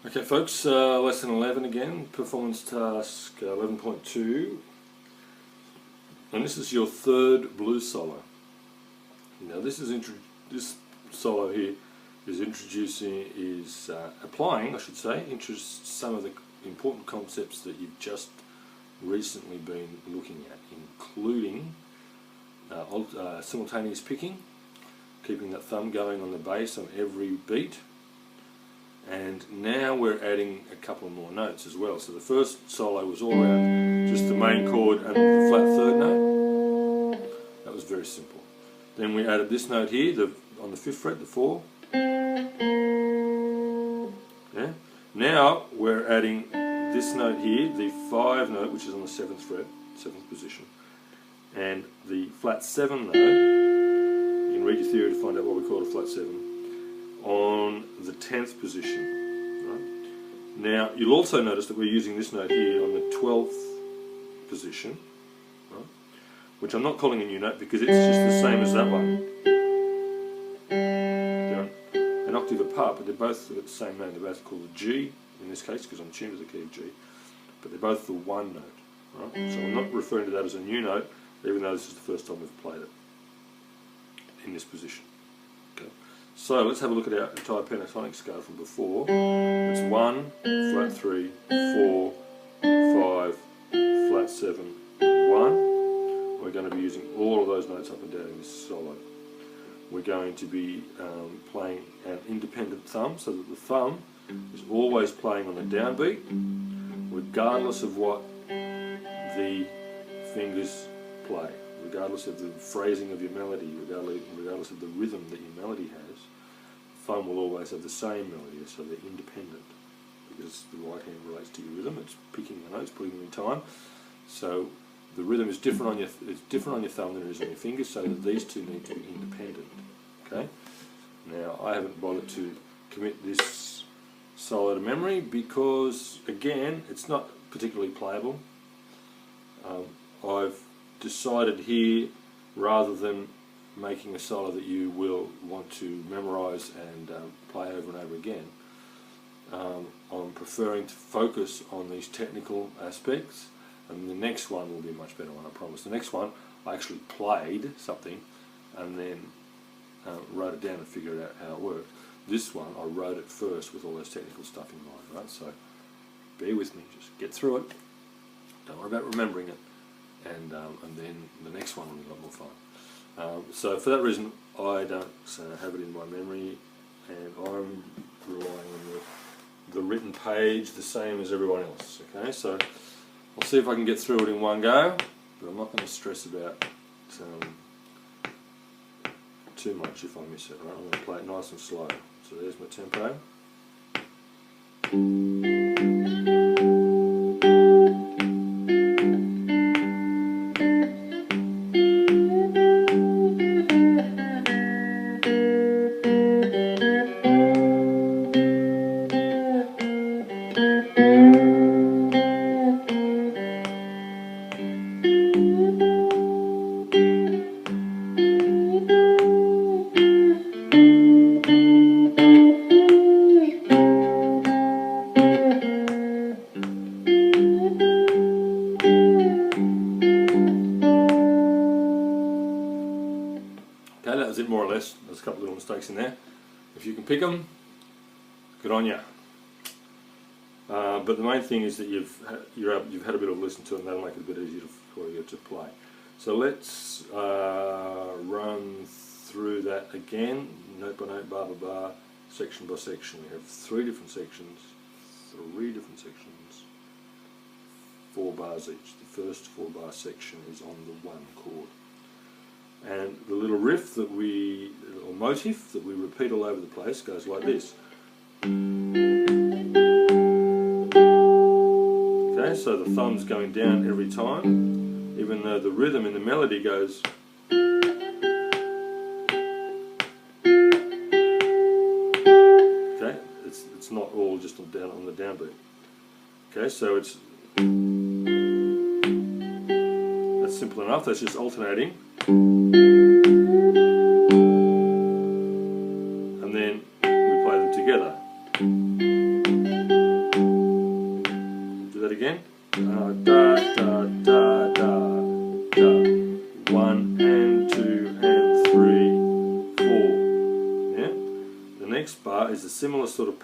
Okay folks, lesson 11 again, performance task 11.2, and this is your third blues solo. Now this solo here is applying, I should say, some of the important concepts that you've just recently been looking at, including simultaneous picking, keeping that thumb going on the bass on every beat. And now we're adding a couple more notes as well. So the first solo was all around just the main chord and the flat third note. That was very simple. Then we added this note here, on the 5th fret, the 4. Yeah. Now we're adding this note here, the 5 note, which is on the 7th fret, 7th position, and the flat 7 note. You can read your theory to find out what we call a flat 7. On the 10th position. Right? Now you'll also notice that we're using this note here on the 12th position, right? Which I'm not calling a new note because it's just the same as that one. They're an octave apart, but they're both the same note. They're both called a G in this case because I'm tuned to the key of G, but they're both the one note. Right? So I'm not referring to that as a new note, even though this is the first time we've played it in this position. Okay. So let's have a look at our entire pentatonic scale from before. It's 1, flat 3, 4, 5, flat 7, 1. We're going to be using all of those notes up and down in this solo. We're going to be playing an independent thumb, so that the thumb is always playing on the downbeat, regardless of what the fingers play. Regardless of the phrasing of your melody, regardless of the rhythm that your melody has, the thumb will always have the same melody, so they're independent. Because the right hand relates to your rhythm, it's picking the notes, putting them in time. So the rhythm is different on your thumb than it is on your fingers, so that these two need to be independent. Okay. Now I haven't bothered to commit this solo to memory because, again, it's not particularly playable. I've decided here, rather than making a solo that you will want to memorise and play over and over again, I'm preferring to focus on these technical aspects, and the next one will be a much better one, I promise. The next one, I actually played something and then wrote it down and figured out how it worked. This one, I wrote it first with all those technical stuff in mind, right? So bear with me, just get through it, don't worry about remembering it. And then the next one will be a lot more fun. So for that reason, I don't have it in my memory, and I'm relying on the written page, the same as everyone else. Okay, so I'll see if I can get through it in one go, but I'm not going to stress about too much if I miss it. Right, I'm going to play it nice and slow. So there's my tempo. Okay, that was it more or less. There's a couple of little mistakes in there. If you can pick them, good on you. But the main thing is that you've had a bit of a listen to it, and that'll make it a bit easier for you to play. So let's run through that again, note by note, bar by bar, section by section. We have 3 different sections, 4 bars each. The first 4-bar section is on the 1 chord. And the little riff or motif that we repeat all over the place goes like this. Okay, so the thumb's going down every time, even though the rhythm in the melody goes. Okay, it's not all just on the downbeat. Okay, so that's simple enough. That's just alternating. And then we play them together.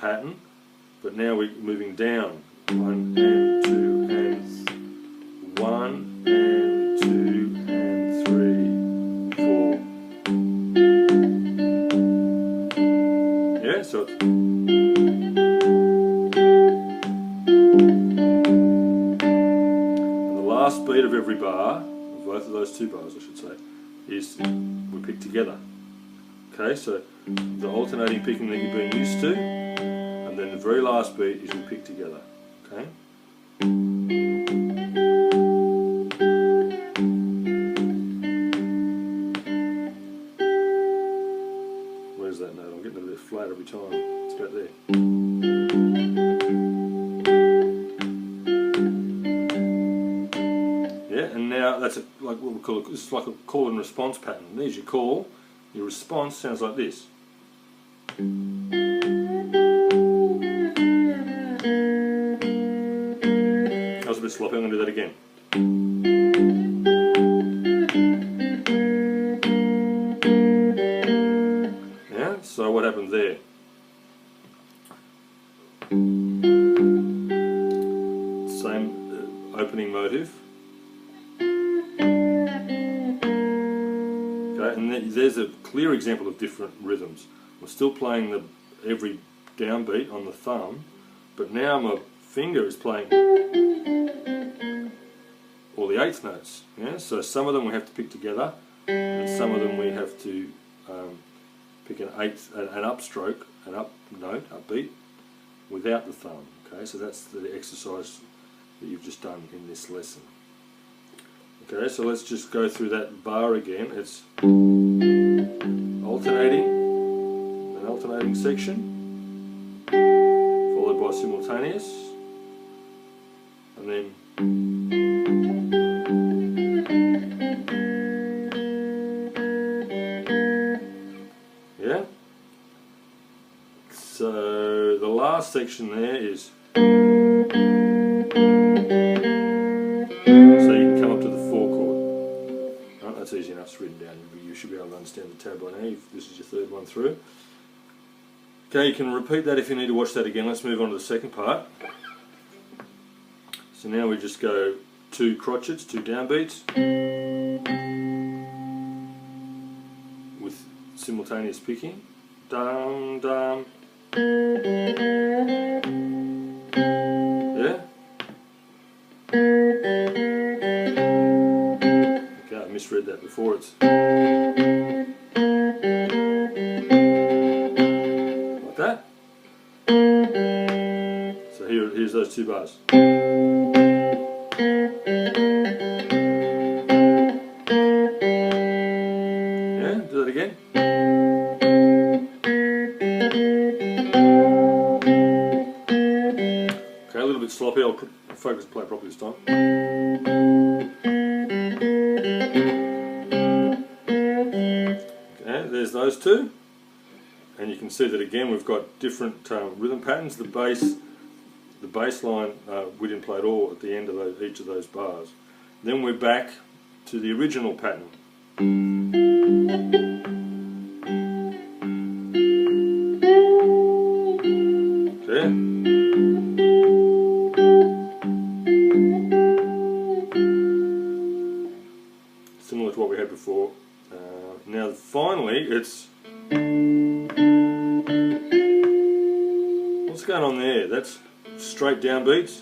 pattern, but now we're moving down. 1 and 2 and 1 and 2 and 3, 4. Yeah, so it's and the last beat of every bar, of both of those two bars I should say, is we pick together. Okay, so the alternating picking that you've been used to, and then the very last beat is we pick together. Okay? Where's that note? I'm getting a bit flat every time. It's about there. Yeah, and now that's like what we call this is like a call and response pattern. There's your call. Your response sounds like this. That was a bit sloppy, I'm going to do that again. Yeah, so what happened there? Same opening motive. And there's a clear example of different rhythms. I'm still playing every downbeat on the thumb, but now my finger is playing all the eighth notes. Yeah? So some of them we have to pick together, and some of them we have to pick an upstroke, an up note, upbeat, without the thumb. Okay, so that's the exercise that you've just done in this lesson. Okay, so let's just go through that bar again. It's alternating, an alternating section, followed by simultaneous, and then yeah. So the last section there is that's easy enough, it's written down. You should be able to understand the tab by now if this is your third one through. Okay, you can repeat that if you need to watch that again. Let's move on to the second part. So now we just go 2 crotchets, 2 downbeats with simultaneous picking. Dum dum. Yeah. Misread that before. It's like that. So here's those 2 bars. Yeah, do that again. Okay, a little bit sloppy. I'll focus play properly this time. There's those 2, and you can see that again we've got different rhythm patterns. The bass line we didn't play at all at the end of each of those bars. Then we're back to the original pattern. Okay. Similar to what we had before. Now finally it's... What's going on there? That's straight downbeats.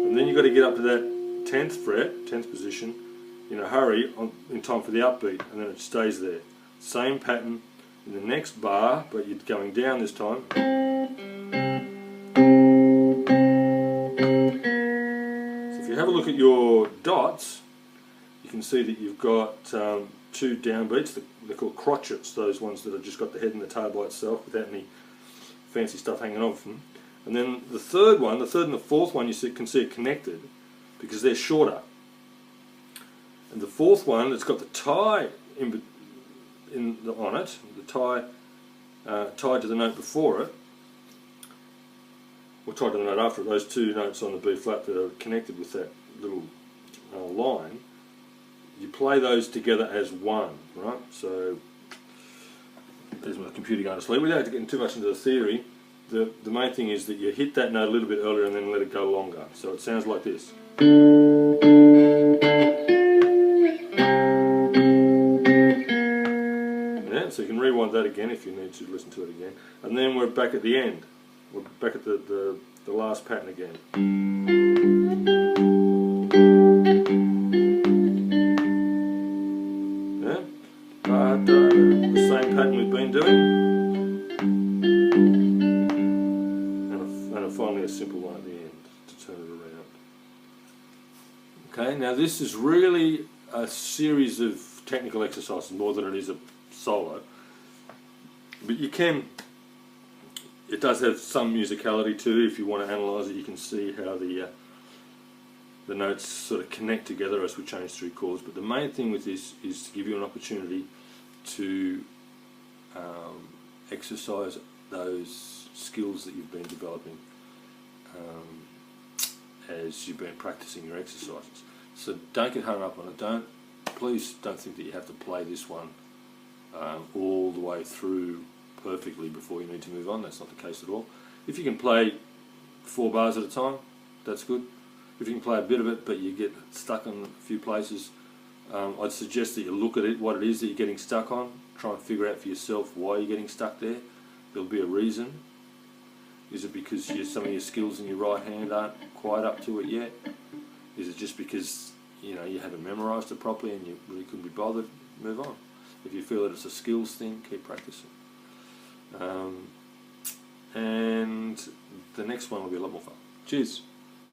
And then you've got to get up to that 10th fret, 10th position, in a hurry in time for the upbeat, and then it stays there. Same pattern in the next bar, but you're going down this time. So if you have a look at your dots, you can see that you've got 2 downbeats. They're called crotchets, those ones that have just got the head and the tail by itself without any fancy stuff hanging off them. And then the third one, the third and the fourth one, can see it connected because they're shorter. And the fourth one, it's got the tie on it, the tie tied to the note before it, or tied to the note after it, those 2 notes on the B flat that are connected with that little line. You play those together as one, right? So there's my computer going to sleep. Without getting too much into the theory, the main thing is that you hit that note a little bit earlier and then let it go longer. So it sounds like this. Yeah, so you can rewind that again if you need to listen to it again. And then we're back at the end. We're back at the last pattern again. Yeah? The same pattern we've been doing. And finally a simple one at the end to turn it around. Okay, now this is really a series of technical exercises more than it is a solo. But you can, it does have some musicality too. If you want to analyse it, you can see how the notes sort of connect together as we change through chords. But the main thing with this is to give you an opportunity to exercise those skills that you've been developing as you've been practicing your exercises. So don't get hung up on it. Please don't think that you have to play this one all the way through perfectly before you need to move on. That's not the case at all. If you can play 4 bars at a time, that's good. If you can play a bit of it but you get stuck on a few places, I'd suggest that you look at it, what it is that you're getting stuck on. Try and figure out for yourself why you're getting stuck there. There'll be a reason. Is it because some of your skills in your right hand aren't quite up to it yet? Is it just because you haven't memorised it properly and you really couldn't be bothered? Move on. If you feel that it's a skills thing, keep practicing. And the next one will be a lot more fun. Cheers.